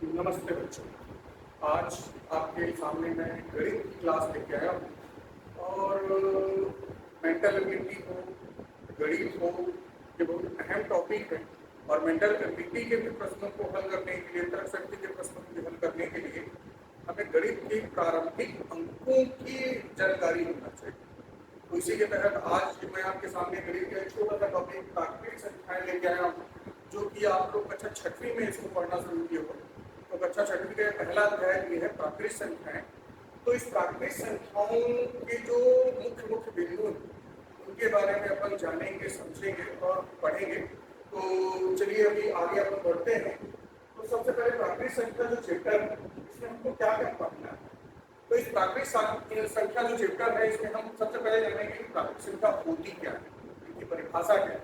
नमस्ते बच्चों। आज आपके सामने मैं गणित की क्लास लेके आया हूँ और मेंटल एबिलिटी हो, गणित हो, ये बहुत अहम टॉपिक है। और मेंटल एबिलिटी के भी प्रश्नों को हल करने के लिए, तर्क शक्ति के प्रश्नों को हल करने के लिए हमें गणित के प्रारंभिक अंकों की जानकारी होना चाहिए। तो इसी के तहत आज मैं आपके सामने गणित का एक छोटा सा टॉपिक प्राकृतिक संख्याएं लेके आया हूँ, जो कि आप लोग कक्षा छठवीं में इसको पढ़ना शुरू किए हो। तो कक्षा छठवीं का पहला अध्याय ये है प्राकृतिक संख्याएं। तो इस प्राकृतिक संख्याओं के जो मुख्य मुख्य बिंदु हैं उनके बारे में अपन जानेंगे, समझेंगे और पढ़ेंगे। तो चलिए अभी आगे अपन बढ़ते हैं। तो सबसे पहले प्राकृतिक संख्या जो चैप्टर है इसमें हमको क्या क्या पढ़ना है। तो इस प्राकृतिक संख्या जो चैप्टर है इसमें हम सबसे पहले जानेंगे कि प्राकृतिक संख्या होती क्या है, इनकी परिभाषा क्या है।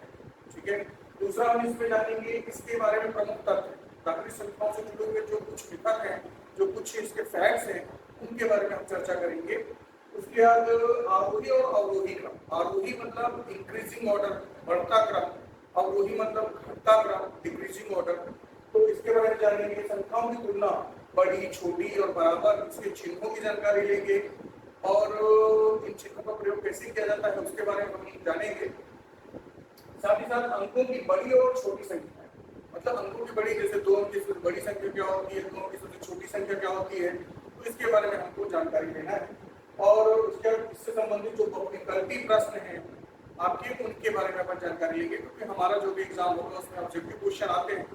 ठीक है। दूसरा हम इसमें जानेंगे इसके बारे में प्रमुख तथ्य, प्राकृतिक संख्याओं से जुड़े हुए जो कुछ मिथक हैं, जो कुछ इसके फैक्ट्स हैं, उनके बारे में हम चर्चा करेंगे। उसके बाद आरोही और अवरोही क्रम। आरोही मतलब इंक्रीजिंग ऑर्डर, बढ़ता क्रम। अवरोही मतलब घटता क्रम, डिक्रीजिंग ऑर्डर। तो इसके बारे में जानेंगे। संख्याओं की तुलना, बड़ी, छोटी और बराबर, इसके चिन्हों की जानकारी लेंगे और इन चिन्हों का प्रयोग कैसे किया जाता है उसके बारे में हम जानेंगे। साथ ही साथ अंकों की बड़ी और छोटी संख्या, मतलब अंकों की बड़ी, जैसे 2 अंक की सबसे बड़ी संख्या क्या होती है, 2 अंक की सबसे छोटी संख्या क्या होती है, तो इसके बारे में हमको जानकारी लेना है। और उसके इससे संबंधित जो बहुविकल्पी प्रश्न हैं आपके, उनके बारे में अपन जानकारी लेंगे, क्योंकि हमारा जो भी एग्जाम होगा उसमें ऑब्जेक्टिव क्वेश्चन आते हैं।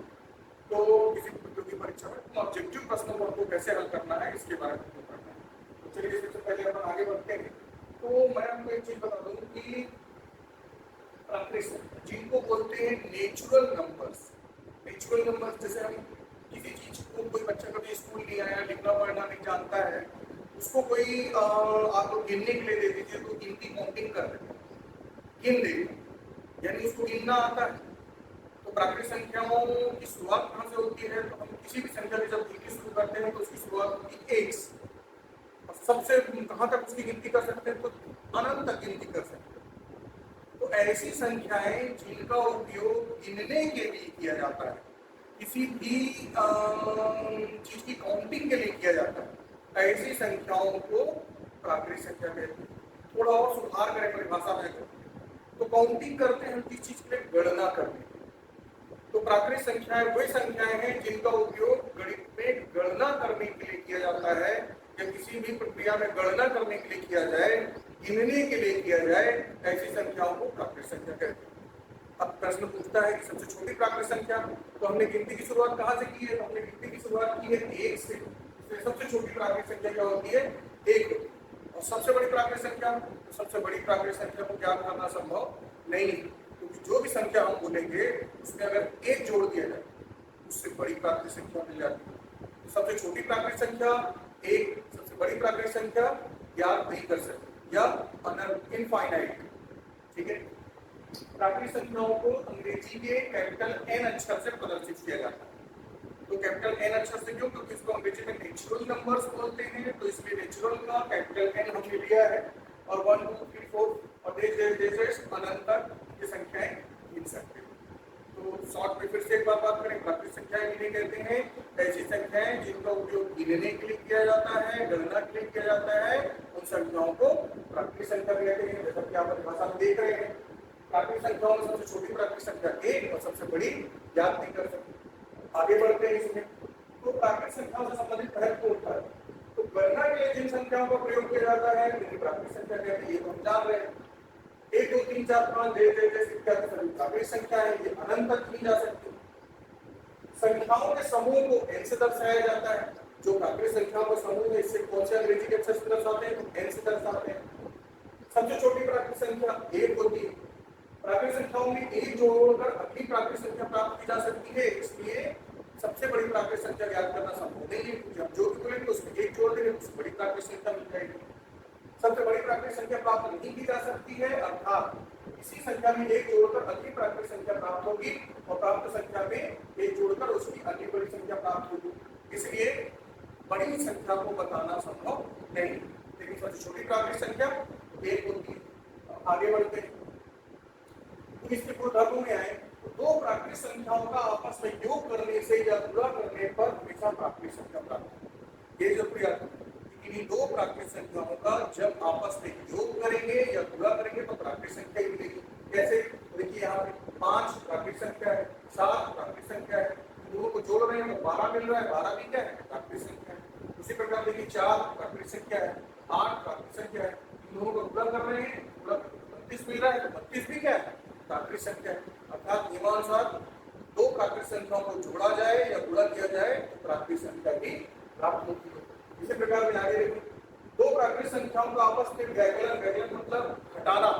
तो किसी प्रतियोगी परीक्षा में ऑब्जेक्टिव प्रश्नों को हमको कैसे हल करना है इसके बारे में हमको पढ़ना है। तो चलिए सबसे पहले अपन आगे बढ़ते हैं। तो मैं आपको एक चीज बता दूं कि प्राकृतिक जिनको बोलते हैं नेचुरल नंबर्स। नेचुरल नंबर्स जैसे हम किसी चीज को, कोई बच्चा कभी स्कूल नहीं आया, लिखना पढ़ना नहीं जानता है, उसको कोई आप लोग गिनने के लिए दे दीजिए तो गिनती काउंटिंग कर देते हैं, गिन देगा, यानी उसको गिनना आता है। तो प्राकृतिक संख्याओं की शुरुआत कहाँ से होती है, तो हम किसी भी संख्या की जब गिनती शुरू करते हैं तो उसकी शुरुआत होती है 1 से, और सबसे कहाँ तक उसकी गिनती कर सकते हैं, तो अनंत तक गिनती कर सकते हैं। तो ऐसी संख्याएं जिनका उपयोग गिनने के लिए किया जाता है, किसी भी चीज की काउंटिंग के लिए किया जाता है, ऐसी संख्याओं को प्राकृतिक संख्या कहते हैं। थोड़ा और सुधार करें परिभाषा में तो काउंटिंग करते हैं किस चीज के लिए, गणना करने के लिए। तो प्राकृतिक संख्याएं वही संख्याएं हैं जिनका उपयोग गणित में गणना करने के लिए किया जाता है, या किसी भी प्रक्रिया में गणना करने के लिए किया जाए, गिनने के लिए किया जाए, ऐसी संख्याओं को प्राकृतिक संख्या कहते हैं। अब प्रश्न पूछता है कि सबसे छोटी प्राकृतिक संख्या, तो हमने गिनती की शुरुआत कहाँ से की है, तो हमने गिनती की शुरुआत की है 1 से। तो सबसे छोटी प्राकृतिक संख्या क्या होती है, 1 होती है। और सबसे बड़ी प्राकृतिक संख्या, तो सबसे बड़ी प्राकृतिक संख्या को ज्ञात करना संभव नहीं है, क्योंकि जो भी संख्या हम बोलेंगे उसमें अगर 1 जोड़ दिया जाए उससे बड़ी प्राकृतिक संख्या मिल जाती है। तो सबसे छोटी प्राकृतिक संख्या 1, सबसे बड़ी प्राकृतिक संख्या ज्ञात नहीं कर सकते, या इनफाइनाइट। ठीक है। प्राकृतिक संख्याओं को अंग्रेजी के कैपिटल N अक्षर से प्रदर्शित किया जाता है। तो कैपिटल N अक्षर से क्यों, क्योंकि इसको अंग्रेजी में नेचुरल नंबर्स बोलते हैं, तो इसलिए नेचुरल का कैपिटल N हमने लिया है। और 1 2 3 4 और जैसे अनंत तक ये संख्याएं गिन सकते हैं। तो शॉर्ट में फिर से एक बार बात करें, प्राकृतिक संख्याएं किन्हें कहते हैं, ऐसी संख्याएं जिनका उपयोग गिनने के लिए किया जाता है, गणना के लिए किया जाता है, उन संख्याओं को प्राकृतिक संख्या कहते हैं। जैसा कि आप परिभाषा में देख रहे हैं, प्राकृतिक संख्याओं में सबसे छोटी प्राकृतिक संख्या 1 और सबसे बड़ी ज्ञात नहीं कर सकते। आगे बढ़ते हैं इसमें। तो प्राकृतिक संख्याओं से संबंधित महत्व होता है, तो गणना के लिए जिन संख्याओं का प्रयोग किया जाता है उन्हें प्राकृतिक संख्या कहते हैं, ये तो हम जान रहे हैं। 1 2 3 4 5 जैसे इत्यादि सभी प्राकृतिक संख्या है, ये अनंत तक नहीं जा सकती। संख्याओं के समूह को n से दर्शाया जाता है। जो प्राकृतिक संख्याओं का समूह है, इससे कौन से अंग्रेजी के अक्षर से दर्शाते हैं, तो n से दर्शाते हैं। सबसे छोटी प्राकृतिक संख्या 1 होती है। प्राकृतिक संख्याओं में 1 जोड़कर अगली प्राकृतिक संख्या प्राप्त की जा सकती है, इसलिए सबसे बड़ी प्राकृतिक संख्या ज्ञात करना संभव नहीं है, क्योंकि हम जो भी बोलेंगे उसमें 1 जोड़ देंगे तो बड़ी प्राकृतिक संख्या मिल जाएगी। सबसे बड़ी प्राकृतिक संख्या प्राप्त नहीं की जा सकती है, अर्थात इसी संख्या में 1 जोड़कर अगली प्राकृतिक संख्या प्राप्त होगी और प्राप्त संख्या में 1 जोड़कर उसकी अगली बड़ी संख्या प्राप्त होगी, इसलिए बड़ी संख्या को बताना संभव नहीं। लेकिन सबसे छोटी प्राकृतिक संख्या 1 होती है। आगे बढ़ते हैं। इसके गुणधर्मों में आए दो प्राकृतिक संख्याओं का आपस में योग करने से या गुणा करने पर हमेशा प्राकृतिक संख्या प्राप्त होगी। ये जरूरी याद रखना। इन्हीं दो प्राकृतिक संख्याओं का जब आपस में योग करेंगे या गुणा करेंगे तो प्राकृतिक संख्या ही मिलेगी। कैसे? देखिए यहाँ पे 5 प्राकृतिक संख्या है, 7 प्राकृतिक संख्या है, दोनों को जोड़ रहे हैं तो 12 मिल रहा है, 12 भी क्या है? प्राकृतिक संख्या है। उसी प्रकार देखिए 4 प्राकृतिक संख्या है, 8 प्राकृतिक संख्या है, दोनों को गुणा कर रहे हैं, 32 मिल रहा है तो 32 भी क्या है? प्राकृतिक संख्या है। अर्थात नियमानुसार दो प्राकृतिक संख्याओं को जोड़ा जाए या गुणा किया जाए तो प्राकृतिक संख्या भी प्राप्त होती है। इसी प्रकार में आगे देखिए, दो प्राकृतिक संख्याओं का आपस में व्यवकलन मतलब घटाना,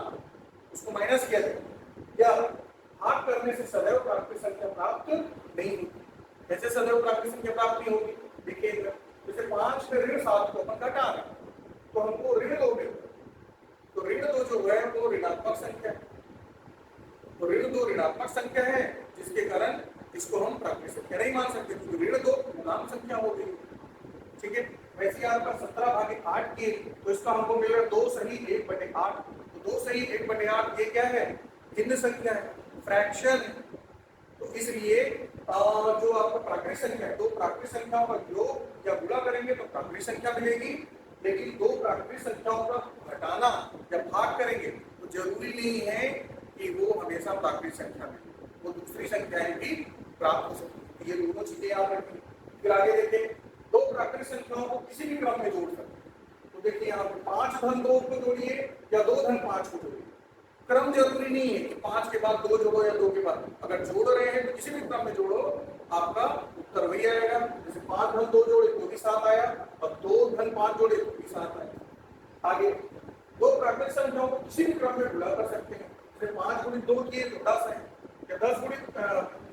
उसको माइनस किया जाए या भाग करने से सदैव प्राकृतिक संख्या प्राप्त नहीं होती। कैसे सदैव प्राकृतिक संख्या प्राप्त नहीं होगी? देखिए जैसे 5 में ऋण 7 को अपन घटा रहे तो हमको ऋण 2 मिलता है, तो ऋण 2 जो है वो ऋणात्मक संख्या है, तो ऋण 2 ऋणात्मक संख्या है, जिसके कारण इसको हम प्राकृतिक संख्या नहीं मान सकते, क्योंकि ऋण 2 पूर्णांक संख्या हो गई। ठीक है, वैसे आपका 17/8 की तो इसका हमको मिल रहा है 2 सही 1/8, तो 2 सही 1/8 ये क्या है? भिन्न संख्या है, फ्रैक्शन है। तो इसलिए जो आपका प्राकृतिक संख्या है, दो प्राकृतिक संख्याओं का योग या गुणा करेंगे तो प्राकृतिक संख्या मिलेगी, लेकिन दो प्राकृतिक संख्याओं का घटाना या भाग करेंगे तो जरूरी नहीं है कि वो हमेशा प्राकृतिक संख्या में, वो दूसरी संख्याएं भी प्राप्त हो सकती है। ये दोनों चीजें याद रखें। फिर आगे देखें, दो प्राकृतिक संख्याओं को किसी भी क्रम में जोड़ सकते हैं। तो देखिए यहाँ पे 5 धन 2 को जोड़िए या 2 धन 5 को जोड़िए, क्रम जरूरी नहीं है कि 5 के बाद 2 जोड़ो या 2 के बाद, अगर जोड़ रहे हैं तो किसी भी क्रम में जोड़ो, आपका उत्तर वही आएगा। जैसे 5 धन 2 जोड़े तो भी 7 आया, और 2 धन 5 जोड़े तो भी 7 आया। आगे दो प्राकृतिक संख्याओं को किसी भी क्रम में गुणा कर सकते हैं। जैसे 5 गुणित 2 किए तो 10 है, या 10 गुणित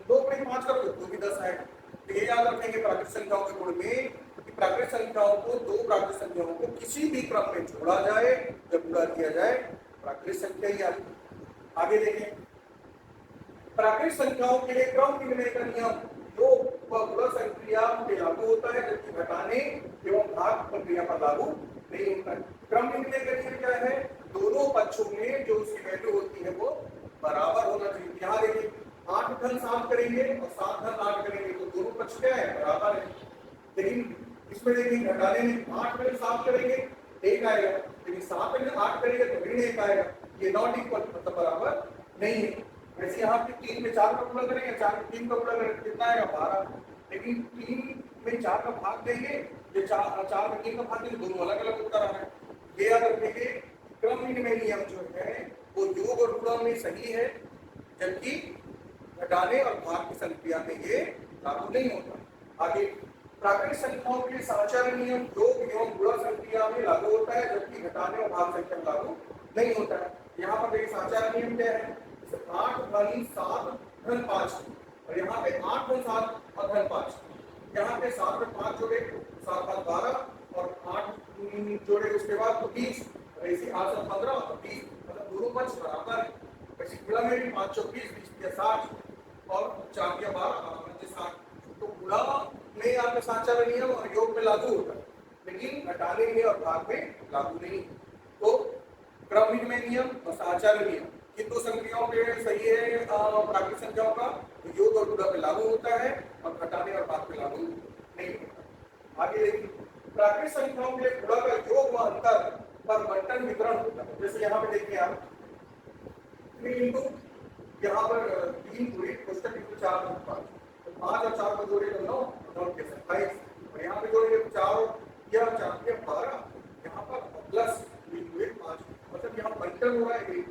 2 गुणित 5 करोगे तो भी 10 आएगा। तो ये याद रखेंगे प्राकृतिक संख्याओं के गुण में कि प्राकृतिक संख्याओं को, दो प्राकृतिक संख्याओं को किसी भी क्रम में जोड़ा जाए या गुणा किया जाए, प्राकृतिक संख्या ही आती है। आगे देखें, प्राकृतिक संख्याओं के लिए क्रम निर्णय का नियम योग व गुणा संक्रिया पे लागू होता है, जबकि घटाने एवं भाग प्रक्रिया पर लागू नहीं होता है। क्रम निर्णय का नियम क्या है? दोनों पक्षों में जो उसकी वैल्यू होती है वो बराबर होना चाहिए। यहाँ देखिए 8 धन 7 करेंगे और 7 धन 8 करेंगे तो दोनों पक्ष क्या है? बराबर है। लेकिन इसमें देखिए घटाने में 8 में 7 करेंगे 1 आएगा, लेकिन 7 में 8 करेंगे तो ऋण 1 आएगा। ये नॉट इक्वल मतलब बराबर नहीं है। वैसे यहाँ पे 3 में 4 का गुणा करेंगे, 4 में 3 का गुणा करेंगे कितना आएगा? 12। लेकिन 3 में 4 का भाग देंगे, ये 4 में 3 का भाग देंगे, दोनों अलग अलग उत्तर आ रहा है। ये याद रखेंगे, क्रम निर्णय नियम जो है वो योग और गुणा में सही है, जबकि घटाने और भाग की संक्रिया में ये लागू नहीं होता। आगे प्राकृतिक संख्याओं के लिए साचार्य नियम योग एवं गुणा संक्रिया में लागू होता है, जबकि घटाने और भाग संख्या में लागू नहीं होता है। यहाँ पर देखिए साचार्य नियम क्या है? 8 धन 7 धन 5, और यहाँ पे 8 धन 7 और धन 5, यहाँ पे 7 में 5 जोड़े 7 5 12 और 8 जोड़े उसके बाद तो 20, ऐसे 8 7 15 और 20, मतलब दोनों पक्ष बराबर है। वैसे गुणा में भी 5 24 20 या 60 और 4 या 12 60, तो गुणा में आपका साचार्य नियम और योग में लागू होता है, लेकिन घटाने में और भाग में लागू नहीं। तो क्रम निर्णय नियम और साचार्य नियम इन दो संक्रियाओं पे सही है प्राकृतिक संख्याओं का, तो योग और गुणा पे लागू होता है और घटाने और भाग पे लागू नहीं होता। आगे देखिए, प्राकृतिक संख्याओं के गुणा का योग व अंतर पर बंटन वितरण होता है। जैसे यहाँ पे देखिए आप 3 इंटू, यहाँ पर 3 पूरी कोष्टक इंटू 4 5, तो 5 और 4 को जोड़े तो 9 9 के 27, और यहाँ पे जोड़ेंगे 4 या 4 के 12, यहाँ पर प्लस 5, मतलब यहाँ बंटन हो रहा है,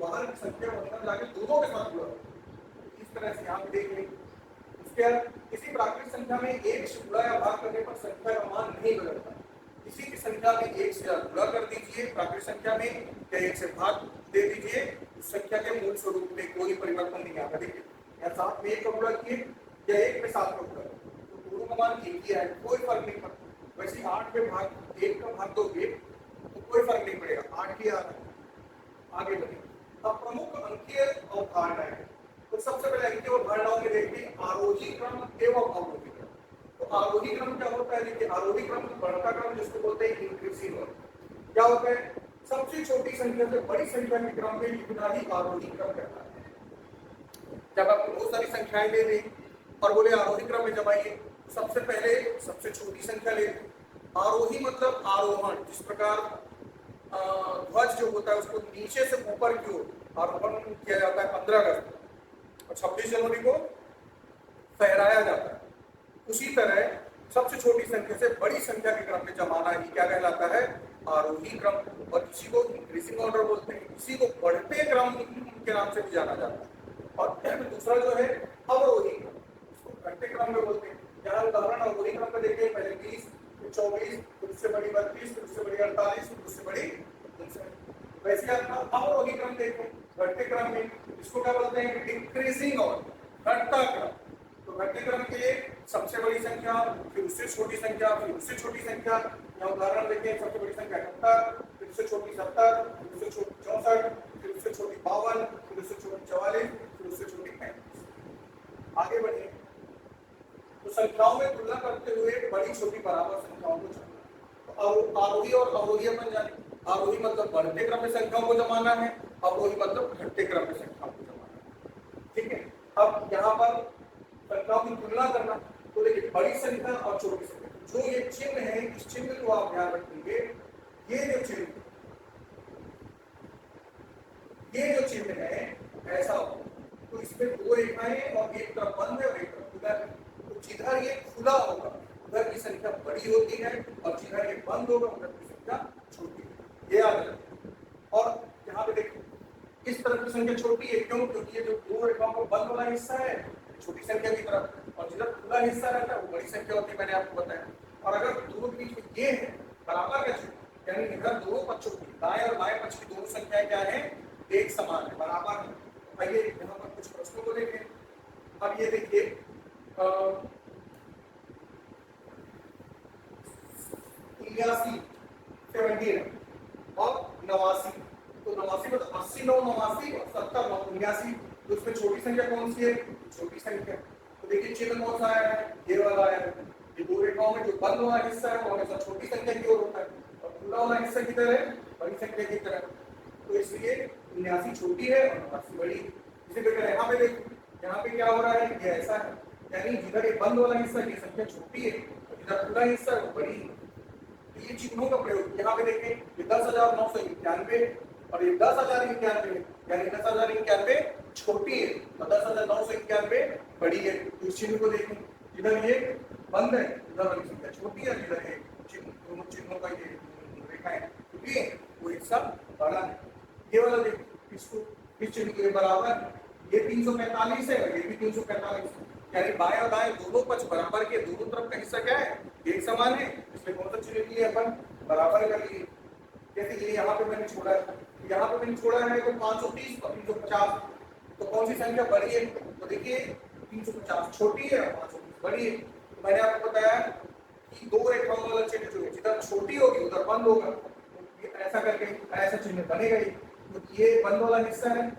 बाहर की संख्या अंदर जाके दोनों के साथ जुड़ा। इस तरह से यहाँ पे देख लें। इसके किसी प्राकृतिक संख्या में 1 से गुणा या भाग करने पर संख्या का मान नहीं बदलता। किसी की संख्या में 1 से गुणा कर दीजिए प्राकृतिक संख्या में, या 1 से भाग दे दीजिए, उस संख्या के मूल स्वरूप में कोई परिवर्तन नहीं आता। देखिए यहाँ 7 में 1 का गुणा किए या 1 में 7 का गुणा, तो दोनों का मान एक ही है, कोई फर्क नहीं पड़ता। वैसे 8 में भाग 1 का भाग दोगे तो कोई फर्क नहीं पड़ेगा, 8 ही आ रहा है। आगे बढ़िए, अब प्रमुख अंकीय अवधारणाएं। तो सबसे पहले अंकीय अवधारणाओं में देखिए आरोही क्रम एवं अवरोही क्रम। तो आरोही क्रम क्या होता है? देखिए आरोही क्रम बढ़ता क्रम जिसको बोलते हैं इंक्रीजिंग ऑर्डर। क्या होता है? सबसे छोटी संख्या से बड़ी संख्या के क्रम में लिखना ही आरोही क्रम कहलाता है। जब आपको बहुत सारी संख्याएं दे दें और बोले आरोही क्रम में जमाइए, सबसे पहले सबसे छोटी संख्या लेते हैं। आरोही मतलब आरोहण, जिस प्रकार ध्वज जो होता है उसको नीचे से ऊपर की ओर आरोहण किया जाता है 15 अगस्त और 26 जनवरी को फहराया जाता है, उसी तरह सबसे छोटी संख्या से बड़ी संख्या के क्रम में जमाना ही क्या कहलाता है, आरोही क्रम। और इसी को इंक्रीजिंग ऑर्डर बोलते हैं, इसी को बढ़ते क्रम के नाम से भी जाना जाता है। और दूसरा जो है अवरोही क्रम, इसको घटते क्रम में बोलते हैं। यहाँ उदाहरण अवरोही क्रम में देखिए, पहले 20, फिर 24, फिर उससे बड़ी 32, फिर उससे बड़ी 48, फिर उससे बड़ी 59। वैसे आपका अवरोही क्रम देखें घटते क्रम में, इसको क्या बोलते हैं, डिक्रीजिंग ऑर्डर, घटता क्रम। तो घटते क्रम के लिए सबसे बड़ी संख्या, फिर उससे छोटी संख्या, फिर उससे छोटी संख्या। यहाँ उदाहरण देखें, सबसे बड़ी संख्या 71, फिर उससे छोटी 70, फिर उससे छोटी 64, फिर उससे छोटी 52, फिर उससे छोटी 44, फिर उससे छोटी 35। आगे बढ़े तो संख्याओं में तुलना करते हुए बड़ी छोटी बराबर संख्याओं को चुनना। तो आरोही और अवरोही अपन जाने, आरोही मतलब बढ़ते क्रम में संख्याओं को जमाना है, अवरोही मतलब घटते क्रम में संख्याओं को जमाना है। ठीक है, अब यहाँ पर संख्याओं की तुलना करना, तो देखिए बड़ी संख्या और छोटी संख्या, जो ये चिन्ह है इस चिन्ह को आप ध्यान रखेंगे। ये जो चिन्ह है ऐसा हो, तो इसमें दो रेखाएं और एक तरफ बंद है और एक तरफ खुला है। तो जिधर ये खुला होगा उधर की संख्या बड़ी होती है और जिधर ये बंद होगा उधर की संख्या छोटी है, ये याद रखें। और यहाँ पे देखिए इस तरफ की संख्या छोटी है, क्यों? क्योंकि ये जो दो रेखाओं का बंद वाला हिस्सा है छोटी संख्या की तरफ, और जिधर खुला हिस्सा रहता है वो बड़ी संख्या होती है, मैंने आपको बताया। और अगर दोनों के बीच में ये है बराबर का चिन्ह, यानी इधर दोनों पक्षों की दाएं और बाएं पक्ष की दोनों संख्याएं क्या है, एक समान है, बराबर है। आइए यहाँ पर कुछ प्रश्नों को देखें। अब ये देखिए 83, 79 और 89। तो 89 मतलब 80, 9, 89 और 70, 9, 89। तो उसमें छोटी संख्या कौन सी है, छोटी संख्या। तो देखिए चिन्ह कौन सा आया है, ये वाला आया है। ये दो रेखाओं में जो बंद वाला हिस्सा है वो हमेशा छोटी संख्या की ओर होता है और खुला वाला हिस्सा किधर है, बड़ी संख्या की तरफ। तो इसलिए 79 छोटी है और 89 बड़ी। इसी प्रकार यहाँ पे देखिए, यहाँ पे क्या हो रहा है, ये ऐसा है, यानी जिधर ये बंद वाला हिस्सा ये संख्या छोटी है और जिधर खुला हिस्सा है वो बड़ी है। तो ये चिन्हों का प्रयोग यहाँ पे देखें, ये 10,991 और ये 10,091, यानी 10,091 छोटी है और 10,991 बड़ी है। तो इस चिन्ह को देखें, जिधर ये बंद है उधर वाली संख्या छोटी है, जिधर ये चिन्ह, दोनों चिन्हों का ये रेखाएं छोटी है वो हिस्सा बड़ा है। ये वाला देखिए, इसको इस चिन्ह के बराबर ये 345 है और ये भी 345 है, यानी बाएं और दाएं दोनों पक्ष बराबर के, दोनों तरफ का हिस्सा क्या है, एक समान है। इसमें कौन सा चिन्ह लिए अपन, बराबर कर लिए। जैसे ये यहाँ पे मैंने छोड़ा है, यहाँ पे मैंने छोड़ा है तो 530 और 350, तो कौन सी संख्या बड़ी है, तो देखिए 350 छोटी है और 530 बड़ी है। तो मैंने आपको बताया कि दो रेखाओं वाला चिन्ह जो है जिधर छोटी होगी उधर बंद होगा, तो ऐसा करके ऐसा चिन्ह बनेगा ही। तो ये बंद वाला हिस्सा है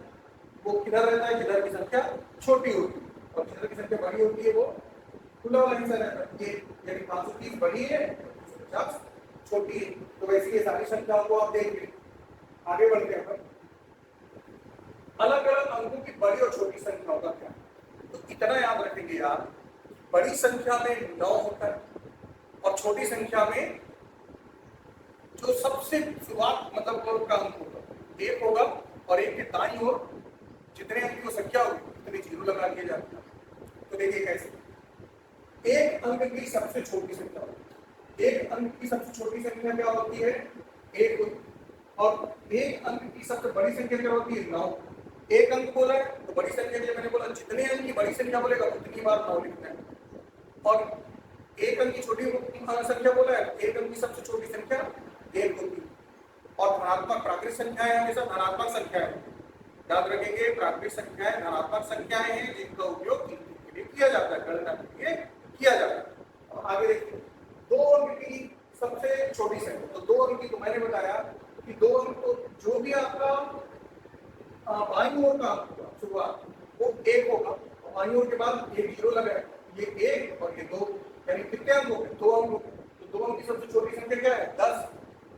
वो किधर रहता है, जिधर की संख्या छोटी होती है, और जिधर की संख्या बड़ी होती है वो खुला वाला हिस्सा रहता है। ये यानी 530 बड़ी है, 350 छोटी है। तो वैसे ये सारी संख्याओं को आप देख लें। आगे बढ़ते हैं अपन, अलग अलग अंकों की बड़ी और छोटी संख्याओं का क्या। तो इतना याद रखेंगे यार, बड़ी संख्या में 9 होता है और छोटी संख्या में जो सबसे शुरुआत मतलब का अंक होगा 1 होगा, और 1 के दाईं ओर जितने अंक की संख्या होगी उतने जीरो लगा दिए जाते हैं। तो देखिए कैसे, एक अंक की सबसे छोटी संख्या होती है, एक अंक की सबसे छोटी संख्या क्या होती है, 1 होती है, और एक अंक की सबसे बड़ी संख्या क्या होती है, 9। एक अंक बोला है तो बड़ी संख्या के लिए मैंने बोला जितने अंक की बड़ी संख्या बोलेगा उतनी बार 9 लिखना है, और एक अंक की छोटी संख्या बोला है एक अंक की सबसे छोटी संख्या 1 होती है। और धनात्मक प्राकृतिक संख्याएं हमेशा धनात्मक संख्याएं, याद रखेंगे प्राकृतिक संख्याएं धनात्मक संख्याएं हैं जिनका उपयोग गिनती के लिए किया जाता है, गणना के लिए किया जाता है। और आगे देखिए 2 अंक की सबसे छोटी संख्या, तो 2 अंक की तो मैंने बताया कि 2 अंक तो जो भी आपका बाईं ओर का शुरुआत वो 1 होगा, और बाईं ओर के बाद ये 0 लगा है, ये 1 और ये 2, यानी कितने अंक हो गए, 2 अंक हो गए। तो 2 अंक की सबसे छोटी संख्या क्या है, 10।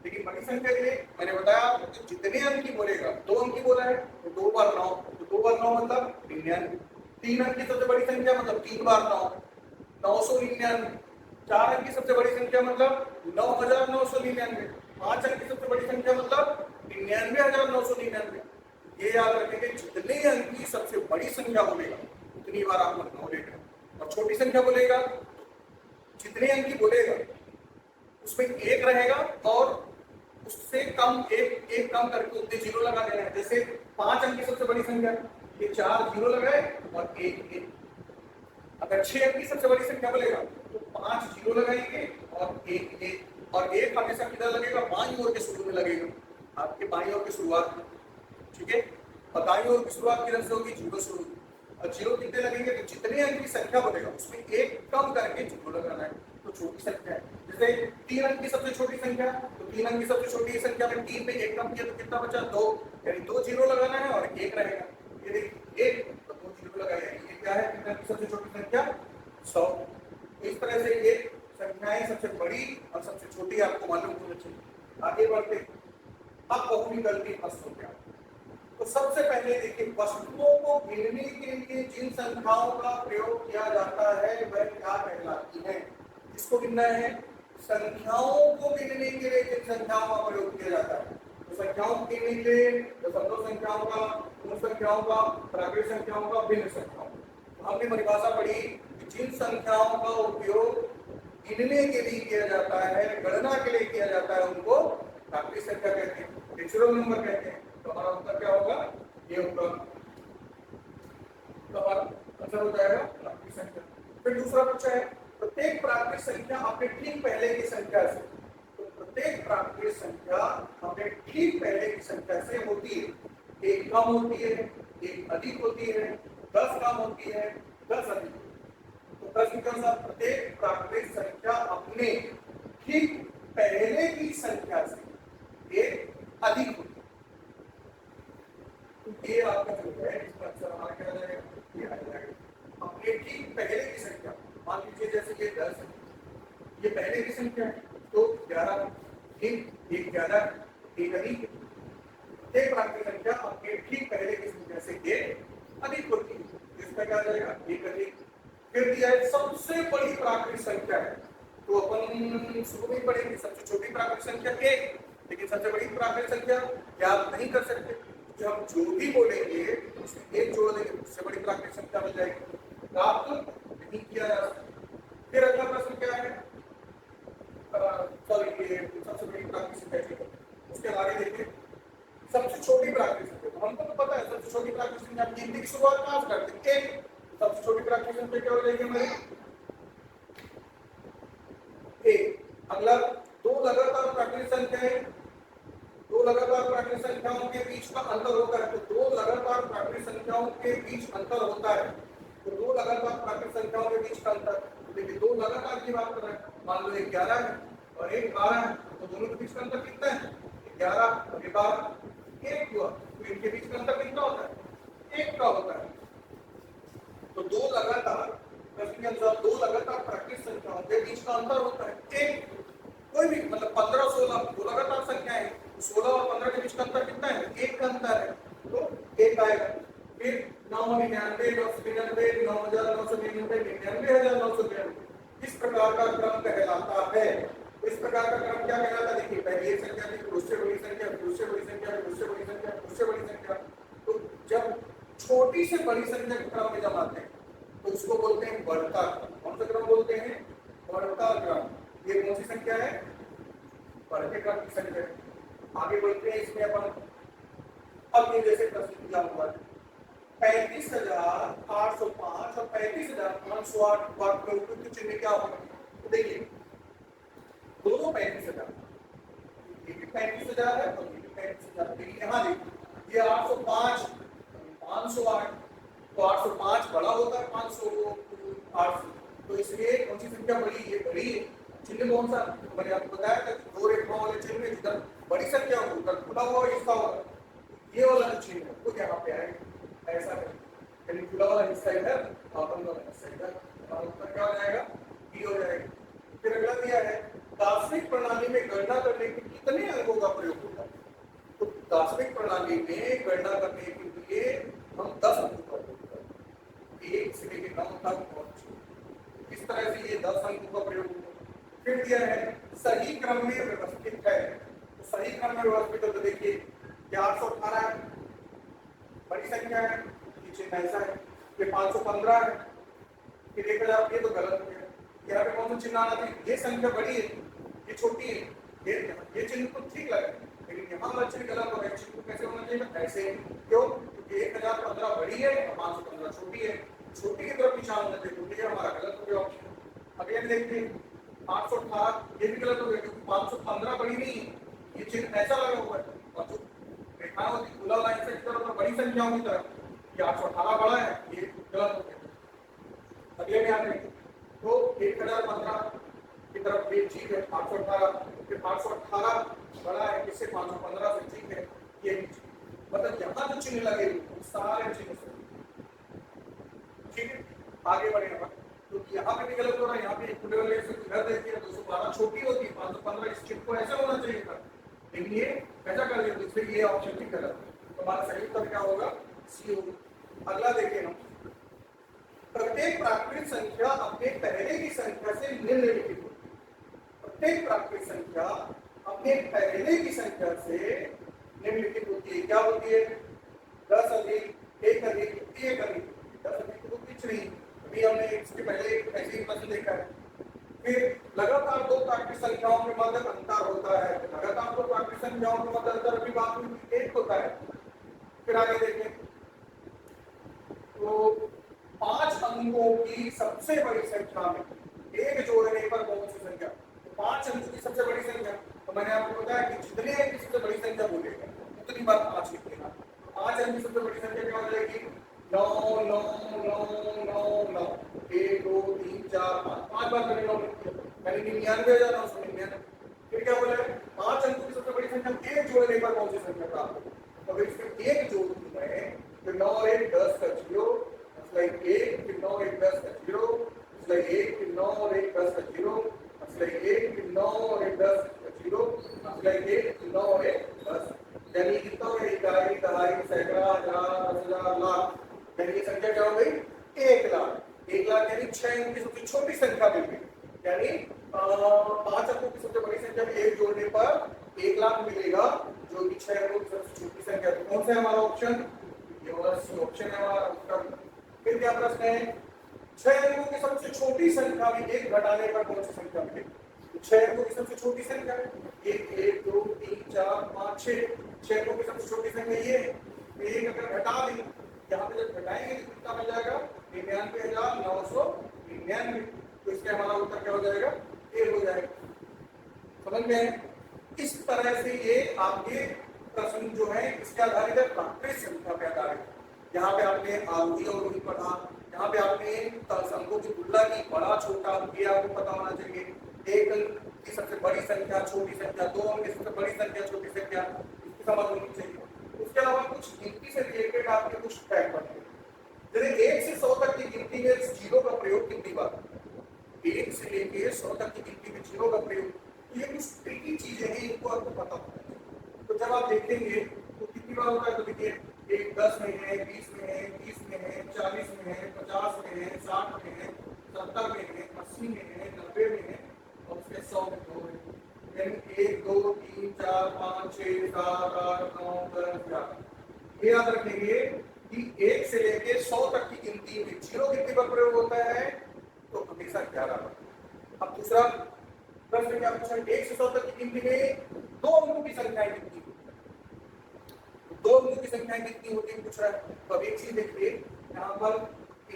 लेकिन बड़ी संख्या के लिए मैंने बताया आपको कि जितने अंक की बोलेगा, 2 अंक की बोला है तो 2 बार 9, तो 2 बार 9 मतलब 99। 3 अंक की सबसे बड़ी संख्या मतलब 3 बार 9, 999। 4 अंक की सबसे बड़ी संख्या मतलब 9999। 5 अंक की सबसे बड़ी संख्या मतलब 99,999। ये याद रखेंगे, जितने अंक की सबसे बड़ी संख्या बोलेगा उतनी बार आप 9 लेगा, और छोटी संख्या बोलेगा जितने अंक की बोलेगा उसमें एक रहेगा और उससे कम एक कम करके उतने जीरो लगा देना है। जैसे 5 अंक की सबसे बड़ी संख्या, ये 4 जीरो लगाए और एक। अगर 6 अंक की सबसे बड़ी संख्या बोलेगा तो 5 जीरो लगाएंगे और एक हमेशा किधर लगेगा, बाईं ओर के शुरू में लगेगा, आपके बाईं ओर की शुरुआत में। ठीक है, और दाईं ओर की शुरुआत किधर से होगी, जीरो से होगी। और जीरो कितने लगेंगे, तो जितने अंक की संख्या बोलेगा उसमें एक कम करके जीरो लगाना है, तो छोटी संख्या है। जैसे 3 अंक की सबसे छोटी संख्या, तो 3 अंक की सबसे छोटी संख्या में 3 में एक कम किया तो कितना बचा, 2, यानी 2 जीरो लगाना है और एक रहेगा। ये देखिए 1 तो 2 जीरो लगाया, ये क्या है, 3 अंक की सबसे छोटी संख्या 100। इस तरह से ये संख्याएं सबसे बड़ी और सबसे छोटी आपको मालूम होना चाहिए। आगे बढ़ते, अब बहुनी गलती फंस हो गया। तो सबसे पहले देखिए, वस्तुओं को गिनने के लिए जिन संख्याओं का प्रयोग किया जाता है वह क्या कहलाती है। किसको गिनना है, संख्याओं को गिनने के लिए जिन संख्याओं का प्रयोग किया जाता है। तो संख्याओं को गिनने के लिए दशमलव संख्याओं का, पूर्ण संख्याओं का, प्राकृत संख्याओं का, भिन्न संख्याओं का। हमने परिभाषा पढ़ी कि जिन संख्याओं का उपयोग गिनने के लिए किया जाता है, गणना के लिए किया जाता है, उनको प्राकृत संख्या कहते हैं, नेचुरल नंबर कहते हैं। तो हमारा उत्तर क्या होगा, ये होगा, तो हमारा आंसर हो जाएगा प्राकृत संख्या। फिर दूसरा पूछा है, प्रत्येक प्राकृत संख्या अपने ठीक पहले की संख्या से, तो प्रत्येक प्राकृत संख्या अपने ठीक पहले की संख्या से होती है। एक कम होती है, एक अधिक होती है, 10 कम होती है, 10 अधिक होती है। तो प्रश्न के अनुसार प्रत्येक प्राकृत संख्या अपने ठीक पहले की संख्या से एक अधिक होती है। तो ये आपका जो है इसका आंसर हमारा क्या जाएगा, ये आ जाएगा अपने ठीक पहले की संख्या। मान लीजिए जैसे ये 10 है, ये पहले की संख्या है, तो 11 एक 11 एक अधिक। प्रत्येक प्राकृत संख्या अपने ठीक पहले की संख्या से एक अधिक होती है, इसका क्या जाएगा, एक अधिक। फिर दिया है सबसे बड़ी प्राकृत संख्या है, तो अपन शुरू में पढ़ेंगे सबसे छोटी प्राकृत संख्या 1, लेकिन सबसे बड़ी प्राकृत संख्या याद नहीं कर सकते, जो हम जो भी बोलेंगे उसमें एक जोड़ देंगे, उससे बड़ी प्राकृत संख्या मिल जाएगी, प्राप्त नहीं किया जा सकता। फिर अगला प्रश्न क्या है, सॉरी ये सबसे बड़ी प्राकृत संख्या, उसके आगे देखिए सबसे छोटी प्राकृत संख्या। तो हमको तो पता है सबसे छोटी प्राकृत संख्या गिनती की शुरुआत कहाँ से करते हैं, एक। सबसे छोटी प्राकृत संख्या क्या हो जाएगी हमारी, एक। अगला दो लगातार प्राकृत संख्याएं, दो लगातार प्राकृत संख्याओं के बीच का अंतर होता है, तो दो लगातार प्राकृत संख्याओं के बीच अंतर होता है, तो दो लगातार प्राकृत संख्याओं के बीच का अंतर, देखिए दो लगातार की बात कर रहे हैं, मान लो एक 11 है और एक 12 है, तो दोनों के बीच का अंतर कितना है, 11 और 12, एक हुआ, तो इनके बीच का अंतर कितना होता है, एक का होता है। तो दो लगातार, प्रश्न के अनुसार दो लगातार प्राकृत संख्याओं के बीच का अंतर होता है एक। कोई भी मतलब 15 16 दो लगातार संख्याएं, 16 और 15 के बीच का अंतर कितना है, एक का अंतर है, तो एक आएगा। फिर 999 999 9999 99,999 इस प्रकार का क्रम कहलाता है। इस प्रकार का क्रम क्या कहलाता है, देखिए पहले एक संख्या थी, फिर उससे बड़ी संख्या, फिर उससे बड़ी संख्या, फिर उससे बड़ी संख्या, फिर उससे बड़ी संख्या। तो जब छोटी से बड़ी संख्या के क्रम में जब आते हैं तो उसको बोलते हैं बढ़ता क्रम। कौन सा क्रम बोलते हैं, बढ़ता क्रम। ये कौन सी संख्या है, बढ़ते क्रम की संख्या है। आगे बढ़ते हैं इसमें अपन, अब ये जैसे प्रश्न दिया हुआ है 35,805 और 35,508 बात में उपयुक्त चिन्ह क्या होगा, तो देखिए दोनों 35,000, ये भी 35,000 है और ये भी 35,000। लेकिन यहाँ देखिए ये 805 508, तो 805 बड़ा होता है 500 तो इसलिए कौन सी संख्या बड़ी, ये बड़ी है। चिन्ह कौन सा, तो मैंने आपको बताया था दो रेखाओं वाले चिन्ह में जिधर बड़ी संख्या हो उधर खुला हुआ हिस्सा होगा, ये वाला जो चिन्ह है वो यहाँ पे आएगा, ऐसा है, यानी खुला वाला हिस्सा इधर और बंद वाला हिस्सा इधर, और उत्तर क्या हो जाएगा, बी हो जाएगा। फिर अगला दिया है दार्शनिक प्रणाली में गणना करने के कितने अंकों का प्रयोग होता है, तो दार्शनिक प्रणाली में गणना करने के लिए हम 10 अंकों का प्रयोग करते हैं। इस तरह से ये 10 अंकों का प्रयोग होगा। फिर दिया है सही क्रम में व्यवस्थित है, तो सही क्रम में व्यवस्थित है तो देखिए 818 है, बड़ी संख्या है, ये चिन्ह ऐसा है, ये 515 है, फिर 1000, ये तो गलत हो गया। यहाँ पे कौन सा चिन्ह आना चाहिए, ये संख्या बड़ी है ये छोटी है, ये चिन्ह तो ठीक लगे, लेकिन यहाँ वाला चिन्ह गलत हो गया। चिन्ह कैसे होना चाहिए, ऐसे, क्यों, क्योंकि 1015 बड़ी है और 515 छोटी है, छोटी की तरफ निशान होना चाहिए, क्योंकि हमारा गलत हो गया ऑप्शन। अगले देखिए 818, ये भी गलत हो गया क्योंकि 515 बड़ी नहीं है, ये चिन्ह ऐसा लगा हुआ है, और जो रेखा होती खुला लाइन से तरफ बड़ी संख्याओं की तरफ, ये 818 बड़ा है, ये गलत हो गया। अगले में आते हैं तो 1015 की तरफ ये ठीक है, 818, फिर 818 बड़ा है इससे 515 से ठीक है, ये मतलब यहाँ जो चिन्ह लगे सारे चिन्ह से ठीक है। आगे बढ़े हम, तो यहाँ पे भी गलत हो रहा है, यहाँ पे इधर देखिए 212 छोटी होती है, 515 इस चिन्ह को ऐसा होना चाहिए था, लेकिन ये ऐसा कर दिया, इसलिए ये ऑप्शन भी गलत है। तो हमारा सही उत्तर क्या होगा, सी होगा। अगला देखिए हम, प्रत्येक प्राकृतिक संख्या अपने पहले की संख्या से निम्नलिखित होती है। प्रत्येक प्राकृतिक संख्या अपने पहले की संख्या से निम्नलिखित होती है। क्या होती है, 10 अधिक, 1 अधिक, 1 अधिक, 10 अधिक तो कुछ नहीं, अभी हमने इसके पहले ऐसे ही प्रश्न देखा है। फिर लगातार दो प्राकृतिक संख्याओं के मध्य अंतर होता है, लगातार दो प्राकृतिक संख्याओं के मध्य अंतर अभी बात में 1 होता है। फिर आगे देखें तो 5 अंकों की सबसे बड़ी संख्या में 1 जोड़ने पर कौन सी संख्या, तो 5 अंकों की सबसे बड़ी संख्या, तो मैंने आपको बताया कि जितने अंक की सबसे बड़ी संख्या बोलेगा उतनी बार 5 लिख देना। 5 अंक की सबसे बड़ी संख्या क्या हो जाएगी, 9 9 9 9 9, 1 2 3 4 5, 5 बार मैंने 9 लिख दिया, मैंने 99,999। फिर क्या बोला है, 5 अंकों की सबसे बड़ी संख्या 1 जोड़ने पर कौन सी संख्या प्राप्त होगी, तो अगर इसमें 1 जोड़ दूं मैं, तो 9 1 10 का 0, like 1, फिर 9 1 10 का 0, like 1, फिर 9 1 10 का 0, like 1, फिर 9 1 10 का 0, like 1, फिर 9 1 10, यानी कितना हो गया, इकाई, दहाई, सैकड़ा, हजार, 10,000, लाख, यानी ये संख्या क्या हो गई, 1 लाख। 1 लाख यानी 6 अंक की सबसे छोटी संख्या मिल गई, यानी 5 अंकों की सबसे बड़ी संख्या में 1 जोड़ने पर 1 लाख मिलेगा, जो कि 6 अंकों की सबसे छोटी संख्या। तो कौन सा है हमारा ऑप्शन, ये वाला सी ऑप्शन है हमारा उत्तर। फिर क्या प्रश्न है, 6 अंकों की सबसे छोटी संख्या में 1 घटाने पर कौन सी संख्या मिलेगी, 6 अंकों की सबसे छोटी संख्या 1 1 2 3 4 5 6, 6 अंकों की सबसे छोटी संख्या ये है, 1 अगर घटा दें, यहाँ पे जब घटाएंगे तो कितना मिल जाएगा, 99,999, तो इसके हमारा उत्तर क्या हो जाएगा, ए हो जाएगा। समझ में, इस तरह से ये आपके प्रश्न जो है इसके आधारित है, प्राकृतिक संख्या पे आधारित। यहाँ पे आपने आरोही और अवरोही पढ़ा, यहाँ पे आपने अंकों की तुलना की, बड़ा छोटा ये आपको पता होना चाहिए, 1 अंक की सबसे बड़ी संख्या, छोटी संख्या, 2 अंक की सबसे बड़ी संख्या, छोटी संख्या, इसकी समझ होनी चाहिए। उसके अलावा कुछ गिनती से रिलेटेड आपके कुछ फैक्ट पढ़ने, जैसे 1 से 100 तक की गिनती में 0 का प्रयोग कितनी बार, 1 से लेके 100 तक की गिनती में 0 का प्रयोग, ये कुछ ट्रिकी चीजें हैं, इनको आपको पता होना चाहिए। तो जब आप देखेंगे तो कितनी बार होता है, तो देखिए 1 10 में है, 20 में है, 30 में है, 40 में है, 50 में है, 60 में है, 70 में है, 80 में है, 90 में है, और उसके 100 में 2 है, यानी 1 2 3 4 5 6 7 8 9 10 11। ये याद रखेंगे कि 1 से लेके 100 तक की गिनती में 0 कितनी बार प्रयोग होता है, तो हमेशा 11 बार। अब दूसरा प्रश्न क्या पूछा, 1 से 100 तक की गिनती में 2 अंकों की संख्या कितनी, 2 अंकों की संख्या कितनी होती है पूछ रहा है। तो अब एक चीज देखिए, यहाँ पर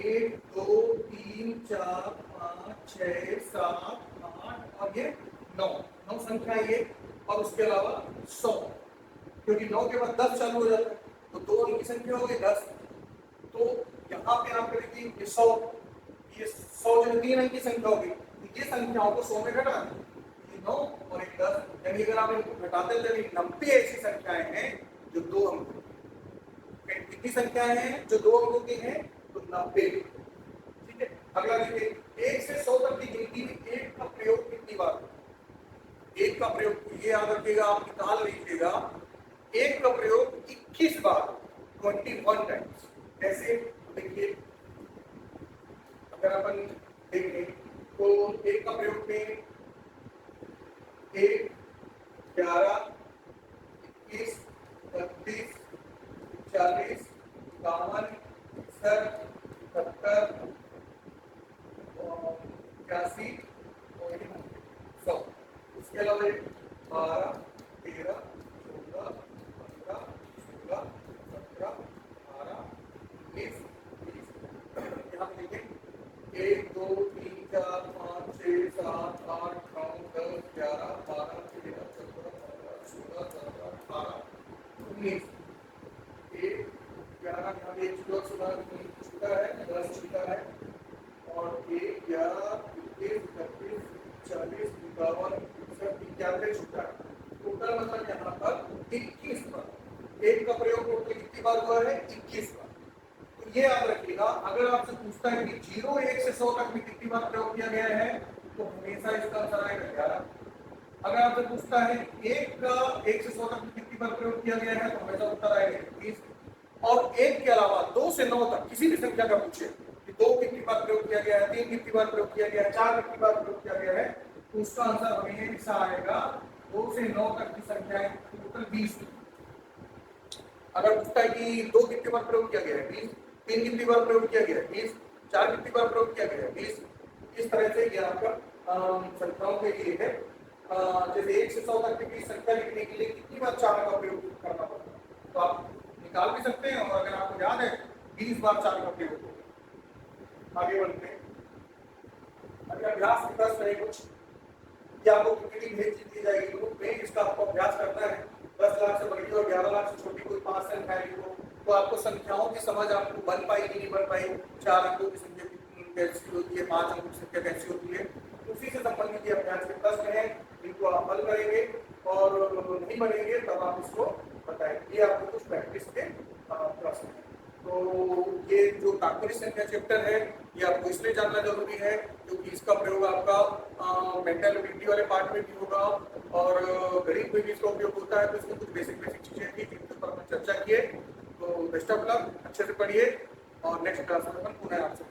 1 2 3 4 5 6 7 8 और ये 9 संख्या ये, और उसके अलावा 100, क्योंकि 9 के बाद 10 चालू हो जाता है, तो 2 अंक की संख्या हो गई 10। तो यहाँ पे आप करेंगे ये 100, ये 100 जो 3 अंक की संख्या होगी, ये संख्याओं को 100 में घटा दें, ये 9 और एक 10, यानी अगर आप इनको घटाते चलिए 90 ऐसी संख्याएं हैं जो 2 अंकों की, कितनी संख्याएं हैं जो 2 अंकों की हैं, तो 90। ठीक है, अगला देखिए 1 से 100 तक की गिनती में 1 का प्रयोग कितनी बार, 1 का प्रयोग ये याद रखिएगा, आप निकाल लीजिएगा, 1 का प्रयोग 21 बार, 21 टाइम्स। ऐसे देखिए अगर अपन देखिए, तो एक का प्रयोग में 1, 11, 21, 32, 40, 51, 61, 71, 81 और 100। इसके अलावा 12, 13, 14, 15, 16, 17, 18, 19, 20। यहाँ पे देखें 1, 2, 3, 4, 5, 6, 7, 8, 9, 10, 11, 12, 13, 14, 15, 16, 17, 18, 19। 1, 11 यहाँ पे 1 छूटा है, 10 छूटा है और 1, 11, 21, 31, 40, 51, 91 छूटा है। टोटल मतलब यहाँ पर 21 बार। एक का प्रयोग टोटल कितनी बार हुआ है? 21 बार। तो ये याद रखिएगा, अगर आपसे पूछता है कि 0, 1 से 100 तक में कितनी बार प्रयोग किया गया है, तो हमेशा इसका आंसर आएगा 11। अगर आपसे पूछता है 1 का 1 से 100 तक में कितनी बार प्रयोग किया गया है, तो हमेशा उत्तर आएगा 21। और 1 के अलावा 2 से 9 तक किसी भी संख्या का पूछे कि 2 कितनी बार प्रयोग किया गया है, 3 कितनी बार प्रयोग किया गया है, 4 कितनी बार प्रयोग किया गया है, तो उसका आंसर हमेशा आएगा 2 से 9 तक की संख्याएं टोटल 20। अगर पूछता है कि 2 कितनी बार प्रयोग किया गया है, 20, 3 कितनी बार प्रयोग किया गया है, 20, 4 कितनी बार प्रयोग किया गया है, 20। इस तरह से ये आपका संख्याओं के लिए है। जैसे 1 से 100 तक की संख्या लिखने के लिए कितनी बार 4 का प्रयोग करना पड़ता है, तो आप निकाल भी सकते हैं। और अगर आपको याद है 20 बार 4 का प्रयोग होगा। आगे बढ़ते हैं। अगर अभ्यास के प्रश्न है कुछ, या आपको पीपीटी भेज दी जाएगी ग्रुप में, इसका आपको अभ्यास करना है। 10 लाख से बड़ी और 11 लाख से छोटी कोई 5 संख्या लिखो, तो आपको संख्याओं की समझ आपको बन पाएगी नहीं बन पाएगी, 4 अंकों की संख्या कैसी होती है, 5 अंकों की संख्या कैसी होती है, उसी से संबंधित ये अभ्यास के प्रश्न है। इनको आप हल करेंगे और नहीं बनेंगे तब आप इसको बताएंगे। ये आपको कुछ प्रैक्टिस के प्रश्न है। तो ये जो तात्पर्य संख्या चैप्टर है, ये आपको इसलिए जानना जरूरी है क्योंकि इसका प्रयोग आपका मेंटल एबिलिटी वाले पार्ट में भी होगा और गणित में भी इसका उपयोग होता है। तो इसमें कुछ बेसिक चीजें थी जिनके ऊपर हम चर्चा किए। तो बेस्ट ऑफ लक, अच्छे से पढ़िए और नेक्स्ट क्लास में हम पुनः आपसे